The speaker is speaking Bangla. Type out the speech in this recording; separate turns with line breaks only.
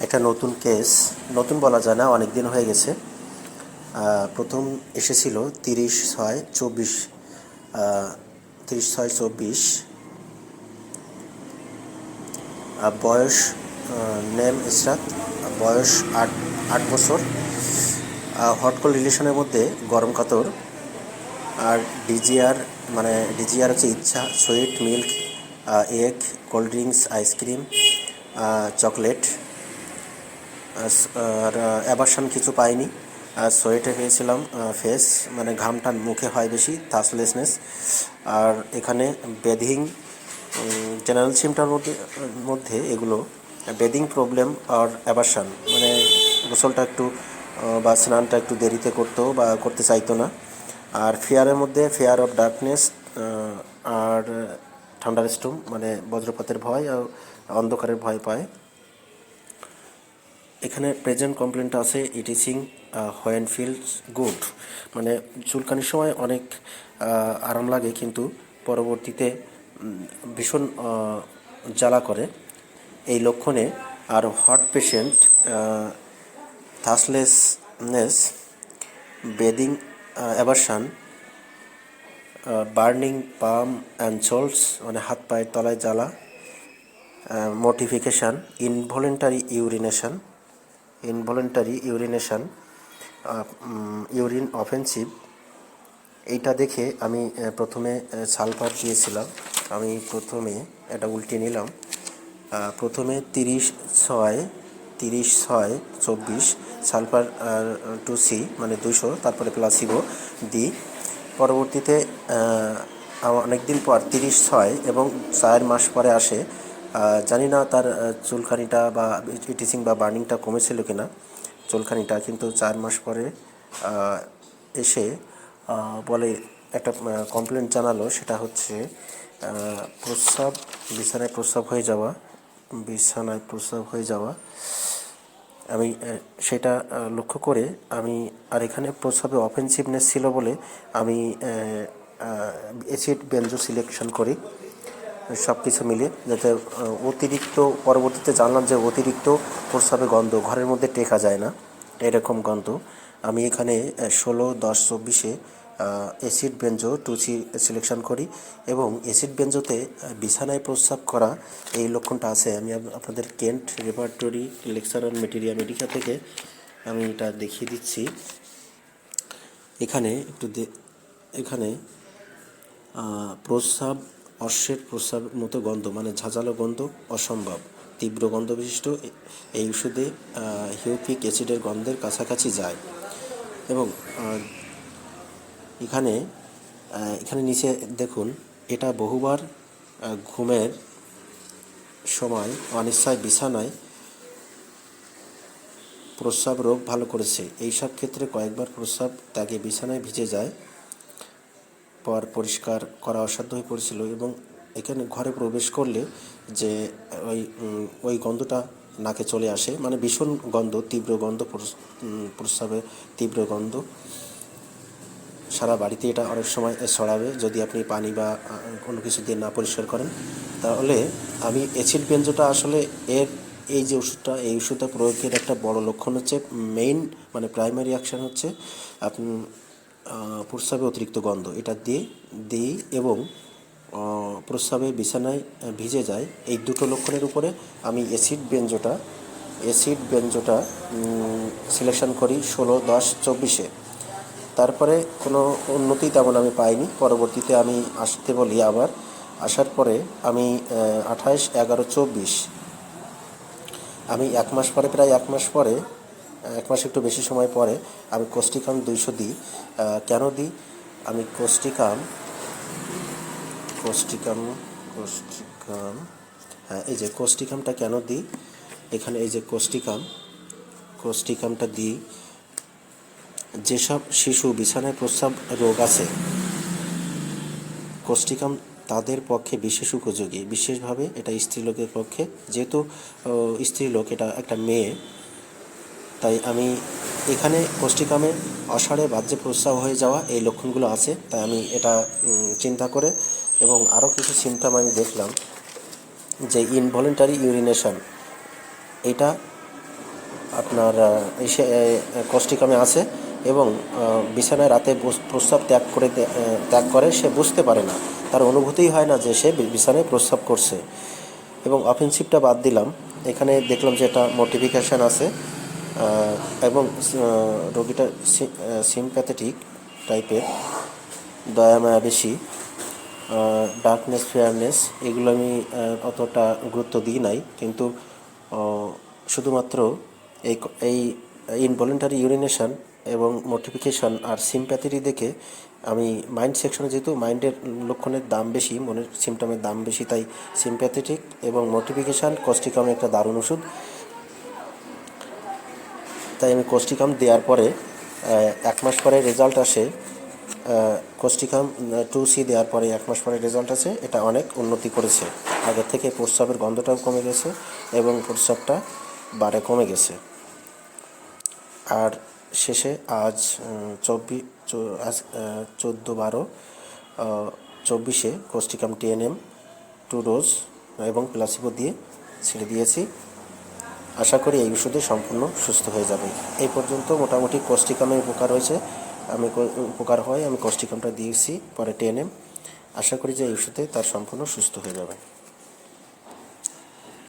একটা নতুন কেস, নতুন বলা যায় না, অনেক দিন হয়ে গেছে। প্রথম এসেছিল 30/6/24, 30/6/24। বয়স নেম ইসরাত, বয়স 8 বছর। হটকল রিলেশনের মধ্যে গরম কাতর। আর ডিজিআর, মানে ডিজিআর হচ্ছে ইচ্ছা, sweet milk, egg, cold drinks, ice cream, chocolate. আর অ্যাবারশন কিছু পাইনি। সোয়েটে পেয়েছিলাম ফেস, মানে ঘামটা মুখে হয় বেশি, থাসলেসনেস। আর এখানে বেধিং, জেনারেল সিমটার মধ্যে এগুলো বেধিং প্রবলেম আর অ্যাবারশন, মানে গোসলটা একটু বা স্নানটা একটু দেরিতে করতো বা করতে চাইতো না। আর ফেয়ারের মধ্যে ফেয়ার অফ ডার্কনেস, আর ঠান্ডার স্টোম, মানে বজ্রপাতের ভয় আর অন্ধকারের ভয় পায়। এখানে প্রেজেন্ট কমপ্লেনটা আছে, ইটিসিং হোয়েন ফিলস গুড, মানে চুলকানির সময় অনেক আরাম লাগে, কিন্তু পরবর্তীতে ভীষণ জ্বালা করে এই লক্ষণে। আর hot patient, thirstlessness, bathing aversion, burning palm and soles, মানে হাত পায়ের তলায় জ্বালা, mortification, involuntary urination, urine offensive. এইটা দেখে আমি প্রথমে সালফার দিয়েছিলাম। আমি প্রথমে এটা উল্টে নিলাম। প্রথমে 30/6/24 সালফার 2C, মানে 200, তারপরে প্লাসিবো দিই। পরবর্তীতে অনেক দিন পর 30/6 এবং 4 মাস পরে আসে। জানি না তার চুলকানিটা বা ইটিসিং বা বার্নিংটা কমেছিল কিনা চুলকানিটা, কিন্তু 4 মাস পরে এসে বলে একটা কমপ্লেন্ট জানালো, সেটা হচ্ছে প্রস্রাব, বিছানায় প্রস্রাব হয়ে যাওয়া। আমি সেটা লক্ষ্য করে আমি, আর এখানে প্রস্রাবে অফেন্সিভনেস ছিল বলে আমি অ্যাসিড বেনজো সিলেকশন করি, সব কিছু মিলে, যাতে অতিরিক্ত, পরবর্তীতে জানলাম যে অতিরিক্ত প্রস্রাবে গন্ধ ঘরের মধ্যে টেকা যায় না, এরকম গন্ধ। আমি এখানে 16/10/24 অ্যাসিড বেনজো 2C সিলেকশন করি, এবং অ্যাসিড বেনজোতে বিছানায় প্রস্রাব করা এই লক্ষণটা আছে। আমি আপনাদের Kent repertory lecture on materia medica থেকে আমি এটা দেখিয়ে দিচ্ছি। এখানে প্রস্রাব, অশ্বের প্রস্রাবের মতো গন্ধ, মানে ঝাঁঝালো গন্ধ, অসম্ভব তীব্র গন্ধ বিশিষ্ট এই ওষুধে হিউপিক অ্যাসিডের গন্ধের কাছাকাছি যায়। এবং এখানে নিচে দেখুন, এটা বহুবার ঘুমের সময় অনিচ্ছায় বিছানায় প্রস্রাব রোগ ভালো করেছে। এইসব ক্ষেত্রে কয়েকবার প্রস্রাব ত্যাগে বিছানায় ভিজে যায়, পর পরিষ্কার করা অসাধ্য হয়ে পড়েছিল। এবং এখানে ঘরে প্রবেশ করলে যে ওই গন্ধটা নাকে চলে আসে, মানে ভীষণ গন্ধ, তীব্র গন্ধ, প্রস্রাবে তীব্র গন্ধ। সারা বাড়িতে এটা অনেক সময় ছড়াবে যদি আপনি পানি বা কোনো কিছু দিয়ে না পরিষ্কার করেন। তাহলে আমি অ্যাসিড বেনজোটা আসলে এই যে ওষুধটা, এই ওষুধটা প্রয়োগের একটা বড় লক্ষণ হচ্ছে, মেইন মানে প্রাইমারি অ্যাকশন হচ্ছে আপনি প্রস্রাবে অতিরিক্ত গন্ধ, এটা দিই এবং প্রস্রাবে বিছানায় ভিজে যায়। এই দুটো লক্ষণের উপরে আমি অ্যাসিড বেনজোটা সিলেকশন করি 16/10/24। তারপরে কোনো উন্নতি তেমন আমি পাইনি। পরবর্তীতে আমি আসতে বলি, আবার আসার পরে আমি 28/11/24, আমি 1 মাস পরে, প্রায় 1 মাস পরে, 1 মাস একটু বেশি সময় পরে আমি কোস্টিকাম 200 দিই। কেন দিই? আমি কোস্টিকাম, হ্যাঁ, এই যে কোস্টিকামটা কেন দিই, এখানে এই যে কোস্টিকামটা দিই, যেসব শিশু বিছানায় প্রস্রাব রোগ আছে, কোস্টিকাম তাদের পক্ষে বিশেষ উপযোগী, বিশেষভাবে এটা স্ত্রীলোকের পক্ষে, যেহেতু স্ত্রীলোক এটা একটা মেয়ে, তাই আমি এখানে কোস্টিকামে অসাড়ে বাহ্যে প্রস্রাব হয়ে যাওয়া এই লক্ষণগুলো আছে, তাই আমি এটা চিন্তা করে, এবং আরও কিছু সিমটম আমি দেখলাম যে ইনভলেন্টারি ইউরিনেশন, এটা আপনার এসে কোস্টিকামে আছে এবং বিছানায় রাতে প্রস্রাব ত্যাগ করে, সে বুঝতে পারে না, তার অনুভূতিই হয় না যে সে বিছানায় প্রস্রাব করছে। এবং অফেন্সিভটা বাদ দিলাম, এখানে দেখলাম যে এটা মোটিফিকেশান আছে এবং রোগীটা সিম্প্যাথেটিক টাইপের, দয়া মায়া বেশি, ডার্কনেস ফেয়ারনেস এগুলো আমি অতটা গুরুত্ব দিই নাই, কিন্তু শুধুমাত্র এই এই ইনভলেন্টারি ইউরিনেশন এবং মোটিফিকেশান আর সিম্প্যাথিটি দেখে আমি মাইন্ড সেকশনে, যেহেতু মাইন্ডের লক্ষণের দাম বেশি, মনের সিমটমের দাম বেশি, তাই সিম্প্যাথেটিক এবং মোটিফিকেশান কোস্টিকামে একটা দারুণ ওষুধ, তাই আমি কোস্টিকাম দেওয়ার পরে 1 মাস পরে রেজাল্ট আসে। কোস্টিকাম 2C দেওয়ার পরে 1 মাস পরে রেজাল্ট আছে, এটা অনেক উন্নতি করেছে, আগের থেকে প্রস্রাবের গন্ধটাও কমে গেছে এবং প্রস্রাবটা বারে কমে গেছে। আর শেষে আজ 14/12/24 কোস্টিকাম TNM 2 ডোজ এবং প্লাসিবো দিয়ে ছেড়ে দিয়েছি। আশা করি এই ওষুধে সম্পূর্ণ সুস্থ হয়ে যাবে। এই পর্যন্ত মোটামুটি কোস্টিকামে উপকার হয়েছে, উপকার হয়, আমি কোস্টিকামটা দিয়েছি, পরে TNM। আশা করি যে এই ওষুধে তার সম্পূর্ণ সুস্থ হয়ে যাবে।